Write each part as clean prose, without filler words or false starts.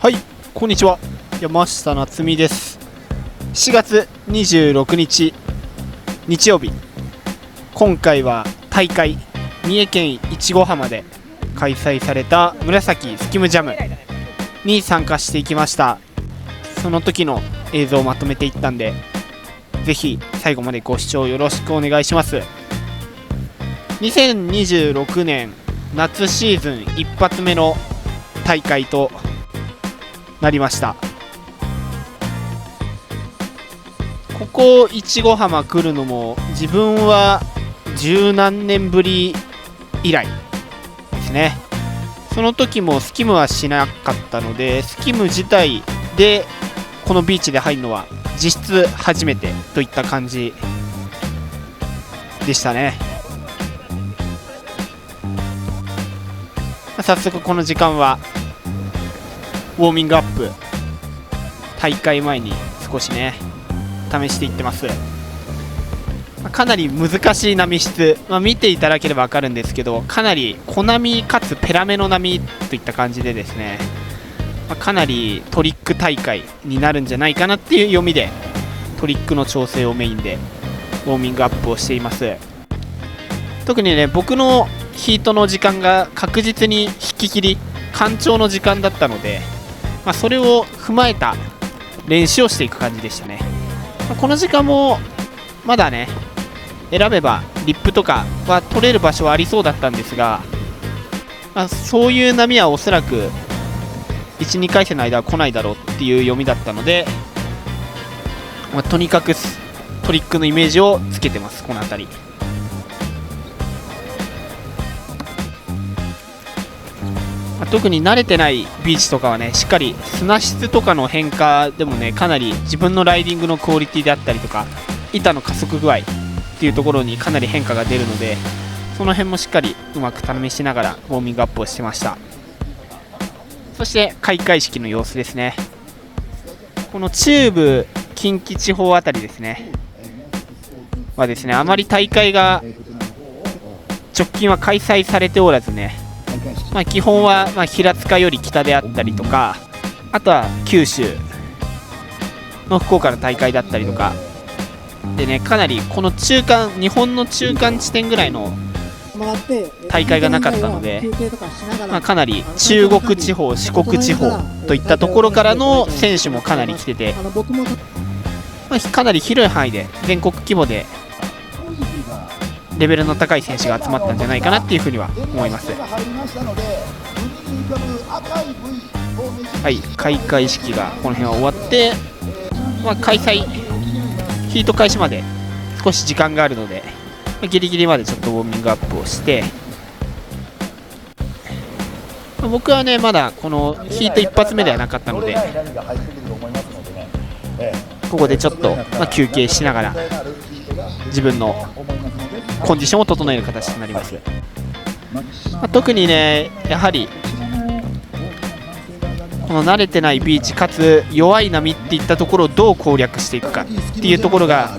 はい、こんにちは。山下夏実です。7月26日日曜日、今回は大会三重県いちご浜で開催された紫スキムジャムに参加していきました。その時の映像をまとめていったんで、ぜひ最後までご視聴よろしくお願いします。2026年夏シーズン一発目の大会となりました。ここいちご浜来るのも自分は十何年ぶり以来ですね。その時もスキムはしなかったので、スキム自体でこのビーチで入るのは実質初めてといった感じでしたね。早速この時間はウォーミングアップ、大会前に少しね試していってます。かなり難しい波質、見ていただければ分かるんですけど、かなり小波かつペラめの波といった感じでですね、かなりトリック大会になるんじゃないかなっていう読みで、トリックの調整をメインでウォーミングアップをしています。特にね、僕のヒートの時間が確実に引き切り干潮の時間だったので、それを踏まえた練習をしていく感じでしたね。この時間もまだね、選べばリップとかは取れる場所はありそうだったんですが、そういう波はおそらく 1,2 回戦の間は来ないだろうっていう読みだったので、とにかくトリックのイメージをつけてます。この辺り特に慣れてないビーチとかはね、しっかり砂質とかの変化でもね、かなり自分のライディングのクオリティであったりとか、板の加速具合っていうところにかなり変化が出るので、その辺もしっかりうまく試しながらウォーミングアップをしてました。そして開会式の様子ですね。この中部近畿地方あたりですねはですね、あまり大会が直近は開催されておらずね、基本は平塚より北であったりとか、あとは九州の福岡の大会だったりとかでね、かなりこの中間、日本の中間地点ぐらいの大会がなかったので、かなり中国地方、四国地方といったところからの選手もかなり来てて、かなり広い範囲で全国規模でレベルの高い選手が集まったんじゃないかなっていうふうには思います。はい、開会式がこの辺は終わって、開催ヒート開始まで少し時間があるので、ギリギリまでちょっとウォーミングアップをして、僕はねまだこのヒート一発目ではなかったので、ここでちょっと休憩しながら自分のコンディションを整える形となります。特にね、やはりこの慣れてないビーチかつ弱い波っていったところをどう攻略していくかっていうところが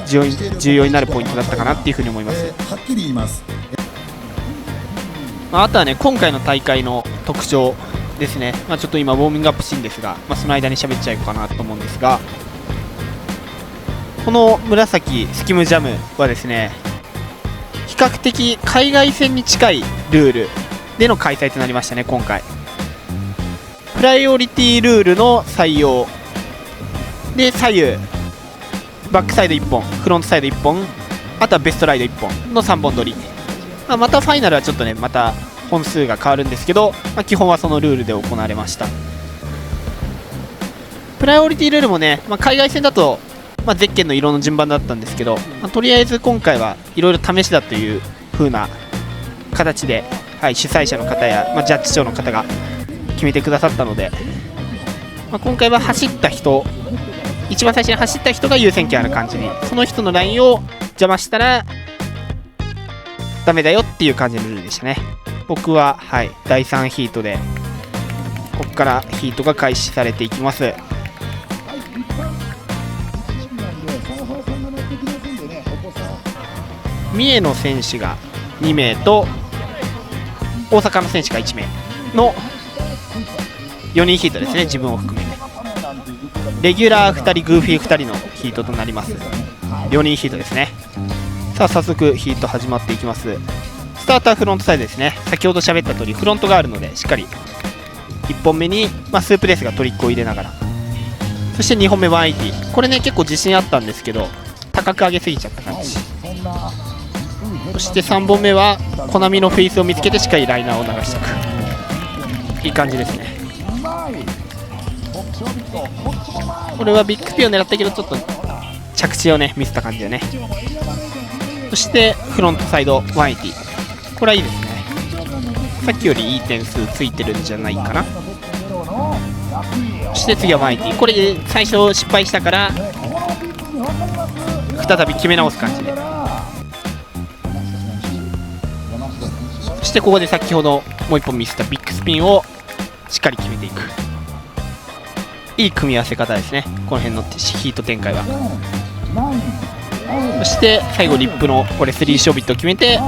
重要になるポイントだったかなっていうふうに思います。あとはね、今回の大会の特徴ですね。ちょっと今ウォーミングアップシーンですが、その間に喋っちゃうかなと思うんですが、この紫スキムジャムはですね、比較的海外戦に近いルールでの開催となりましたね。今回プライオリティルールの採用で、左右バックサイド1本、フロントサイド1本、あとはベストライド1本の3本取り、またファイナルはちょっとねまた本数が変わるんですけど、基本はそのルールで行われました。プライオリティルールもね、海外戦だとゼッケンの色の順番だったんですけど、とりあえず今回はいろいろ試しだという風な形で、主催者の方や、ジャッジ長の方が決めてくださったので、今回は走った人、一番最初に走った人が優先権ある感じに、その人のラインを邪魔したらダメだよっていう感じのルールでしたね。僕は、第3ヒートでここからヒートが開始されていきます。三重の選手が2名と大阪の選手が1名の4人ヒートですね。自分を含めてレギュラー2人グーフィー2人のヒートとなります。4人ヒートですね。さあ早速ヒート始まっていきます。スタートはフロントサイドですね。先ほど喋った通りフロントがあるのでしっかり1本目に、スープレースがトリックを入れながら、そして2本目180、これね結構自信あったんですけど高く上げすぎちゃった感じ。そして3本目はコナミのフェイスを見つけてしっかりライナーを流していく、いい感じですね。これはビッグスピンを狙ったけどちょっと着地をねミスった感じだね。そしてフロントサイド180、これはいいですね。さっきよりいい点数ついてるんじゃないかな。そして次は180、これで最初失敗したから再び決め直す感じで、そしてここで先ほどもう1本ミスったビッグスピンをしっかり決めていく、いい組み合わせ方ですね、この辺のヒート展開は。そして最後リップのこれ3ショービットを決めて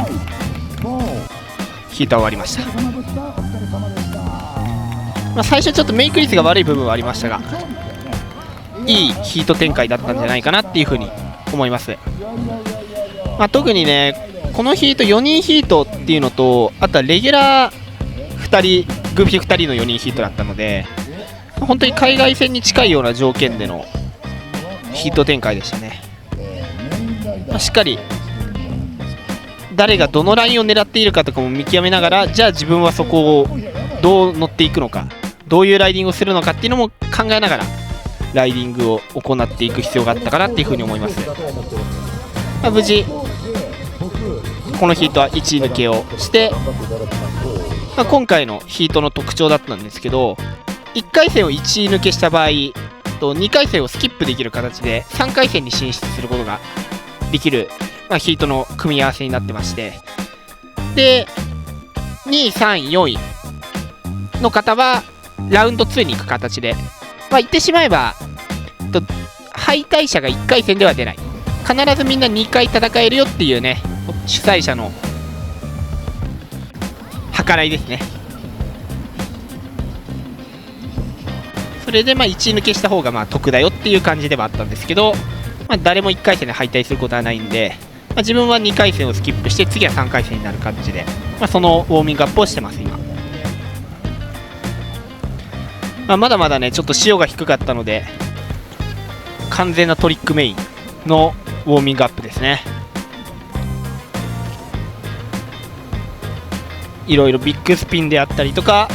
ヒートは終わりました。最初ちょっとメイク率が悪い部分はありましたが、いいヒート展開だったんじゃないかなっていうふうに思います。特にねこのヒート4人ヒートっていうのと、あとはレギュラー2人グーフィー2人の4人ヒートだったので、本当に海外戦に近いような条件でのヒート展開でしたね。しっかり誰がどのラインを狙っているかとかも見極めながら、じゃあ自分はそこをどう乗っていくのか、どういうライディングをするのかっていうのも考えながらライディングを行っていく必要があったかなっていうふうに思います。無事このヒートは1位抜けをして、今回のヒートの特徴だったんですけど、1回戦を1位抜けした場合と2回戦をスキップできる形で3回戦に進出することができる、ヒートの組み合わせになってまして、で2位3位4位の方はラウンド2に行く形で、言ってしまえば敗退者が1回戦では出ない、必ずみんな2回戦えるよっていうね、主催者の計らいですね。それで1位抜けした方が得だよっていう感じではあったんですけど、誰も1回戦で敗退することはないんで、自分は2回戦をスキップして次は3回戦になる感じで、そのウォーミングアップをしてます今。まだまだねちょっと潮が低かったので完全なトリックメインのウォーミングアップですね。いろいろビッグスピンであったりとか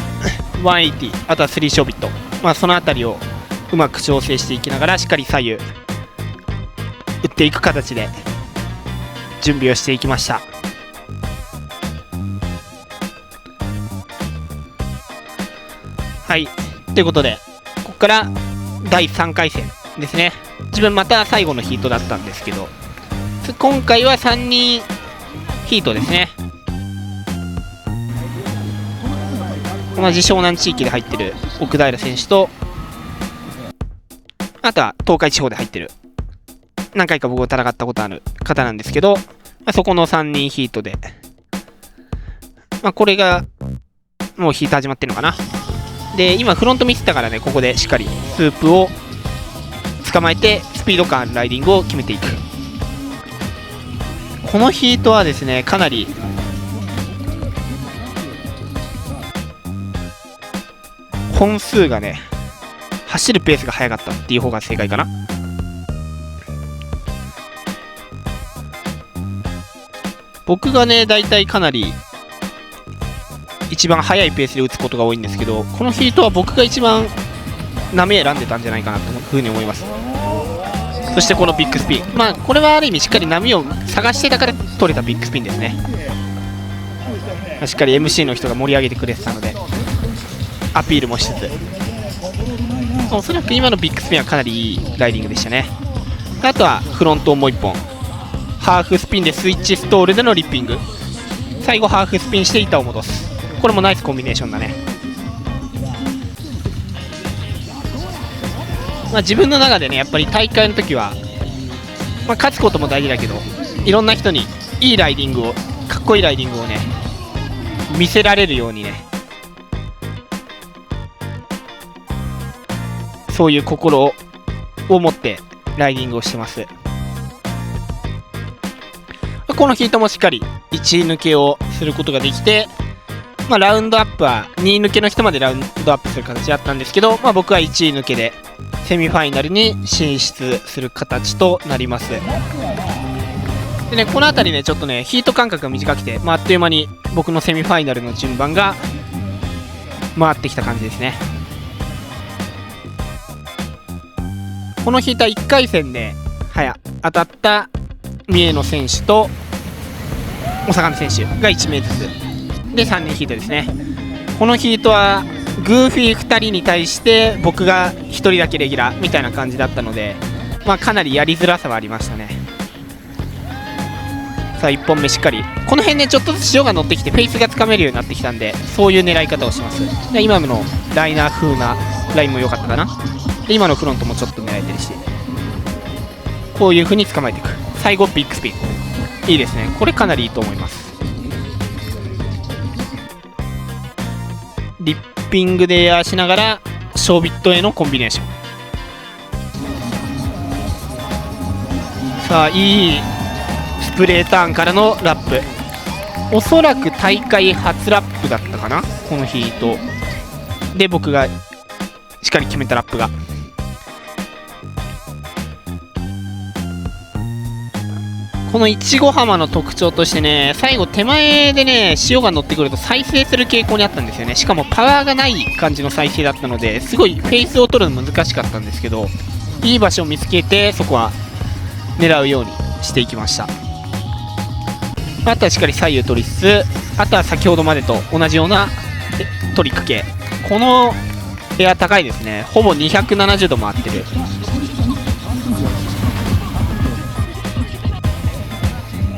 180、あとは3ショービット、そのあたりをうまく調整していきながらしっかり左右打っていく形で準備をしていきました。はいということでここから第3回戦ですね。自分また最後のヒートだったんですけど、今回は3人ヒートですね。同じ湘南地域で入ってる奥平選手と、あとは東海地方で入ってる何回か僕が戦ったことある方なんですけど、そこの3人ヒートで、これがもうヒート始まってるのかな。で今フロントミスったからね、ここでしっかりスープを捕まえてスピード感あるライディングを決めていく。このヒートはですねかなり本数がね走るペースが速かったっていう方が正解かな。僕がねだいたいかなり一番速いペースで打つことが多いんですけど、このヒートは僕が一番波選んでたんじゃないかなというふうに思います。そしてこのビッグスピン、これはある意味しっかり波を探してたから取れたビッグスピンですね。しっかり MC の人が盛り上げてくれてたのでアピールもしつつ、おそらく今のビッグスピンはかなりいいライディングでしたね。あとはフロントをもう1本ハーフスピンでスイッチストールでのリッピング、最後ハーフスピンして板を戻す、これもナイスコンビネーションだね。自分の中でねやっぱり大会の時は、勝つことも大事だけどいろんな人にいいライディングを、かっこいいライディングをね見せられるようにね、そういう心を持ってライディングをしてます。このヒートもしっかり1抜けをすることができて、ラウンドアップは2抜けの人までラウンドアップする形だったんですけど、僕は1位抜けでセミファイナルに進出する形となります。でね、この辺りねちょっとねヒート間隔が短くて、あっという間に僕のセミファイナルの順番が回ってきた感じですね。このヒートは1回戦で当たった三重野選手とお魚選手が1名ずつで3人ヒートですね。このヒートはグーフィー2人に対して僕が1人だけレギュラーみたいな感じだったので、かなりやりづらさはありましたね。さあ1本目しっかりこの辺ねちょっとずつ潮が乗ってきてフェイスがつかめるようになってきたんで、そういう狙い方をします。で今のライナー風なラインも良かったかな。で今のフロントもちょっと狙えてるし、こういう風に捕まえていく。最後ビッグスピンいいですね。これかなりいいと思います。リッピングでエアーしながらショービットへのコンビネーション。さあいいスプレーターンからのラップ、おそらく大会初ラップだったかなこのヒートで、僕がしっかり決めたラップがこのいちご浜の特徴としてね、最後手前でね潮が乗ってくると再生する傾向にあったんですよね。しかもパワーがない感じの再生だったので、すごいフェイスを取るの難しかったんですけど、いい場所を見つけてそこは狙うようにしていきました。あとはしっかり左右取りつつ、あとは先ほどまでと同じようなトリック系。このエア高いですね。ほぼ270度回ってる。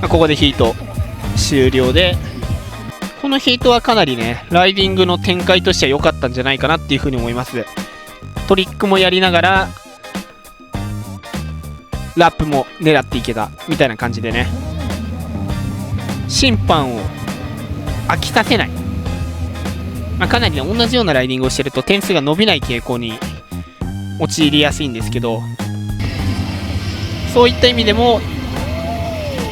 ここでヒート終了で、このヒートはかなりねライディングの展開としては良かったんじゃないかなっていうふうに思います。トリックもやりながらラップも狙っていけたみたいな感じでね、審判を飽きさせない、かなりね同じようなライディングをしてると点数が伸びない傾向に陥りやすいんですけど、そういった意味でも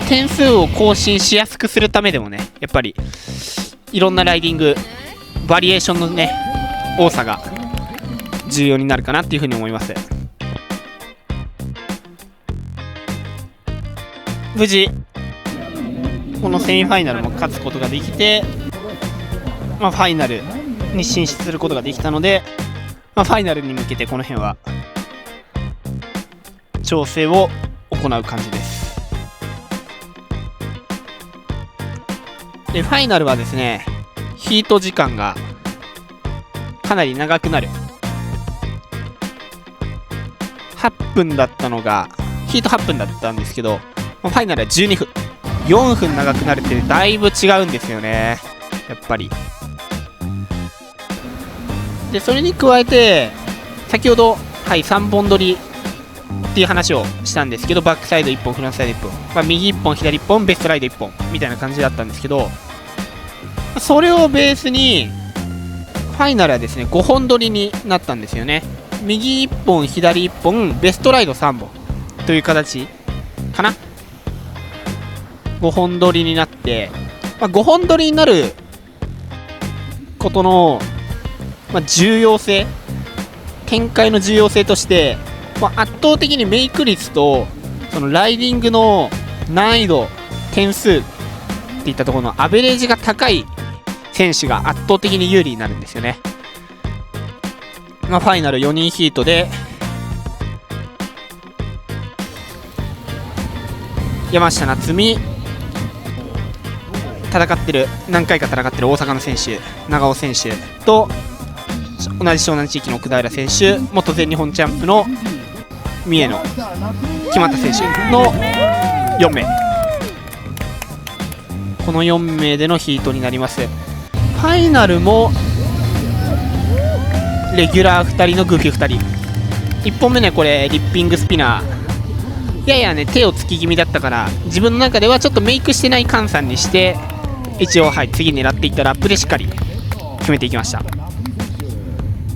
点数を更新しやすくするためでもね、やっぱりいろんなライディングバリエーションのね多さが重要になるかなっていうふうに思います。無事このセミファイナルも勝つことができて、ファイナルに進出することができたので、ファイナルに向けてこの辺は調整を行う感じです。でファイナルはですねヒート時間がかなり長くなる。8分だったのがヒート8分だったんですけど、ファイナルは12分4分長くなるってだいぶ違うんですよねやっぱり。でそれに加えて先ほど、3本取りっていう話をしたんですけど、バックサイド1本フロントサイド1本、右1本左1本ベストライド1本みたいな感じだったんですけど、それをベースにファイナルはですね5本取りになったんですよね。右1本左1本ベストライド3本という形かな。5本取りになって、5本取りになることの、重要性、展開の重要性として、圧倒的にメイク率とそのライディングの難易度点数っていったところのアベレージが高い選手が圧倒的に有利になるんですよね。ファイナル4人ヒートで山下夏実、何回か戦ってる大阪の選手、長尾選手と同じ湘南地域の奥平選手、元全日本チャンプの三重の木俣選手の4名、この4名でのヒートになります。ファイナルもレギュラー2人のグーフィー2人、1本目ねこれリッピングスピナー、ややね手をつき気味だったから自分の中ではちょっとメイクしてない換算にして一応次狙っていったラップでしっかり決めていきました。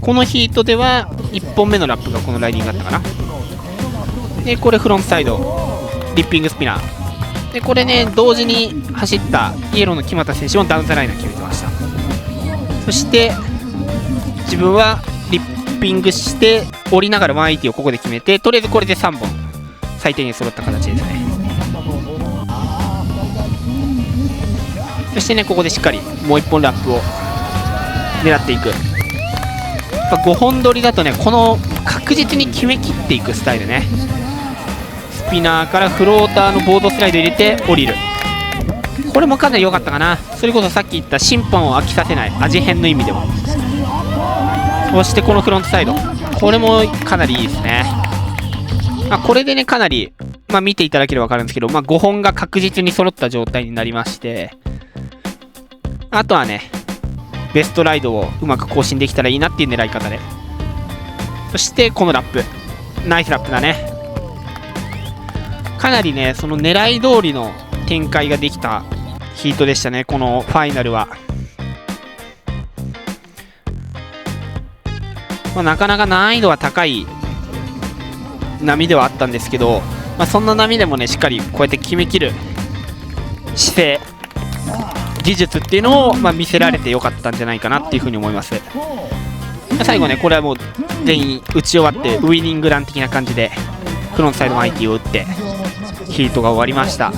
このヒートでは1本目のラップがこのライディングだったかな。でこれフロントサイドリッピングスピナーで、これね同時に走ったイエローの木俣選手もダウンザライナー決めてました。そして自分はリッピングして降りながら180をここで決めて、とりあえずこれで3本最低限揃った形ですね。そしてねここでしっかりもう1本ラップを狙っていく。5本取りだとねこの確実に決めきっていくスタイルね。スピナーからフローターのボードスライド入れて降りる、これもかなり良かったかな。それこそさっき言った審判を飽きさせない味変の意味でも。そしてこのフロントサイド、これもかなりいいですね。これでねかなり、見ていただければ分かるんですけど、5本が確実に揃った状態になりまして、あとはねベストライドをうまく更新できたらいいなっていう狙い方で、そしてこのラップナイスラップだね。かなりねその狙い通りの展開ができたヒートでしたね、このファイナルは。なかなか難易度は高い波ではあったんですけど、そんな波でもねしっかりこうやって決めきる姿勢技術っていうのを見せられてよかったんじゃないかなっていうふうに思います。最後ねこれはもう全員打ち終わってウイニングラン的な感じでフロントサイドマイティを打ってヒートが終わりました。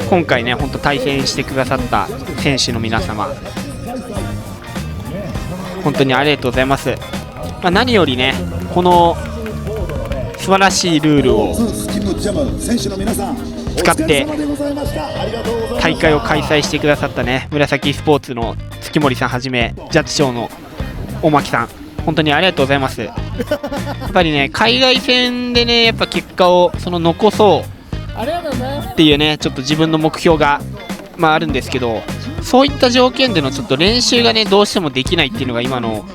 今回ね本当対戦してくださった選手の皆様本当にありがとうございます。何よりねこの素晴らしいルールを使って大会を開催してくださったね紫スポーツの月森さんはじめジャッジ賞の大牧さん、本当にありがとうございます。やっぱりね海外戦でねやっぱ結果を残そうっていうねちょっと自分の目標があるんですけど、そういった条件でのちょっと練習がねどうしてもできないっていうのが今の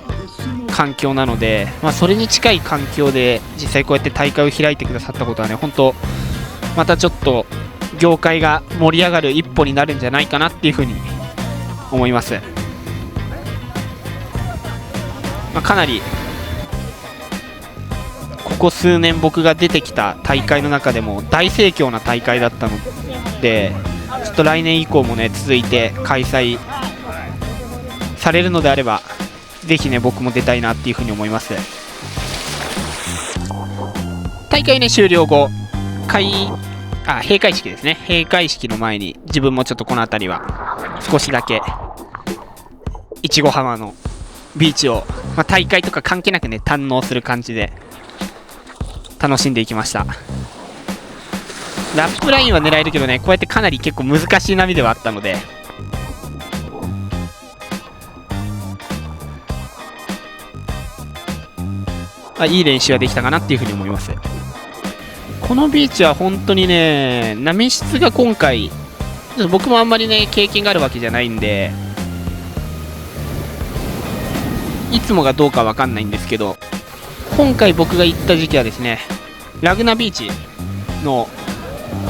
環境なので、それに近い環境で実際こうやって大会を開いてくださったことはね本当またちょっと業界が盛り上がる一歩になるんじゃないかなっていうふうに思います。かなりここ数年僕が出てきた大会の中でも大盛況な大会だったので、ちょっと来年以降もね続いて開催されるのであればぜひね僕も出たいなっていうふうに思います。大会ね終了後閉会式ですね。閉会式の前に自分もちょっとこの辺りは少しだけいちご浜のビーチを、大会とか関係なくね堪能する感じで楽しんでいきました。ラップラインは狙えるけどねこうやってかなり結構難しい波ではあったので、いい練習ができたかなっていうふうに思います。このビーチは本当にね波質が今回僕もあんまりね経験があるわけじゃないんでいつもがどうかわかんないんですけど、今回僕が行った時期はですねラグナビーチの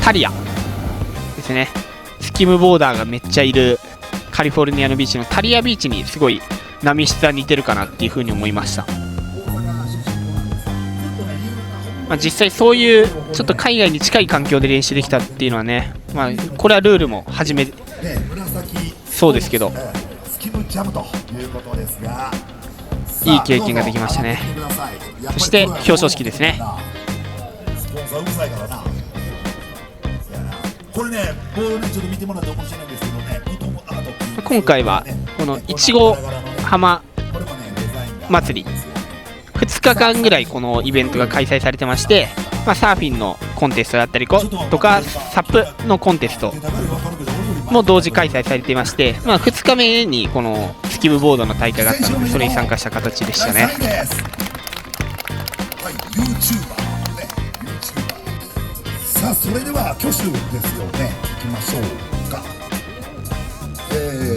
タリアですね、スキムボーダーがめっちゃいるカリフォルニアのビーチのタリアビーチにすごい波質は似てるかなっていうふうに思いました。実際そういうちょっと海外に近い環境で練習できたっていうのはね、これはルールも初めそうですけどいい経験ができましたね。そして表彰式ですね。今回はこのいちご浜祭り2日間ぐらいこのイベントが開催されてまして、サーフィンのコンテストだったりとかサップのコンテストも同時開催されていまして、2日目にこのスキムボードの大会があったので、それに参加した形でしたね。さあそれでは挙手ですよね、いきましょうか。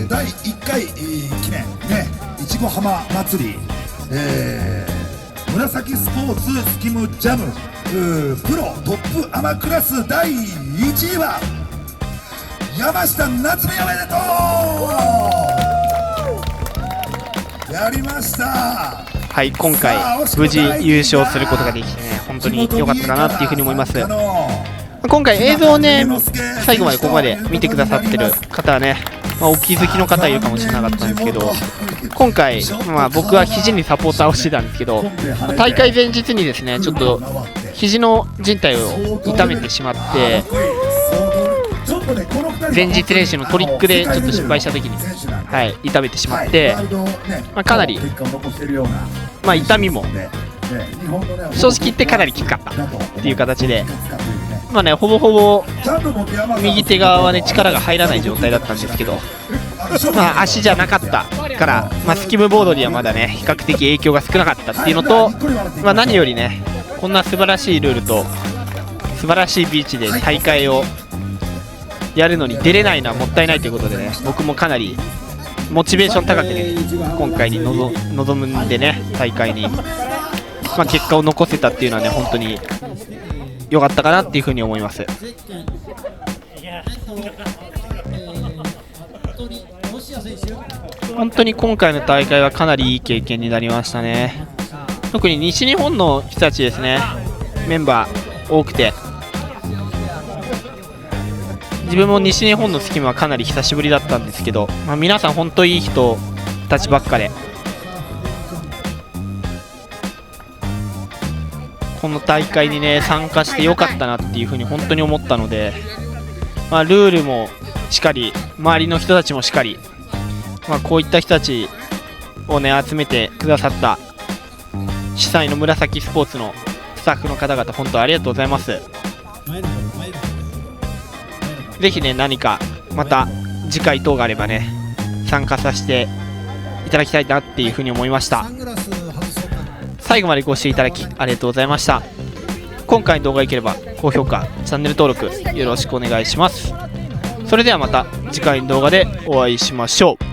第1回記念ね、いちご浜祭り、紫スポーツスキムジャムプロトップアマクラス第1位は山下夏美、おめでとう。やりました。はい、今回無事優勝することができてね、本当に良かったかなっていうふうに思います。今回映像をね、最後までここまで見てくださってる方はね、お気づきの方いるかもしれなかったんですけど、今回、僕は肘にサポーターをしてたんですけど、大会前日にですね、ちょっと肘の靭帯を痛めてしまって、前日練習のトリックでちょっと失敗した時に、痛めてしまって、かなり、痛みも正直言ってかなりきつかったっていう形で、ほぼほぼ右手側はね力が入らない状態だったんですけど、足じゃなかったから、スキムボードにはまだね比較的影響が少なかったっていうのと、何よりねこんな素晴らしいルールと素晴らしいビーチで大会をやるのに出れないのはもったいないということでね、僕もかなりモチベーション高くね今回に臨むんでね、大会に、結果を残せたっていうのはね本当に良かったかなっていうふうに思います。本当に今回の大会はかなりいい経験になりましたね。特に西日本の人たちですね、メンバー多くて、自分も西日本のスキムはかなり久しぶりだったんですけど、皆さん本当いい人たちばっかで、この大会にね参加してよかったなっていうふうに本当に思ったので、ルールもしっかり、周りの人たちもしっかり、こういった人たちをね集めてくださった主催の紫スポーツのスタッフの方々、本当ありがとうございます。ぜひね何かまた次回等があればね参加させていただきたいなっていうふうに思いました。最後までご視聴いただきありがとうございました。今回の動画が良ければ高評価、チャンネル登録よろしくお願いします。それではまた次回の動画でお会いしましょう。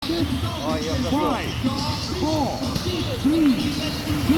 5, 4, 3,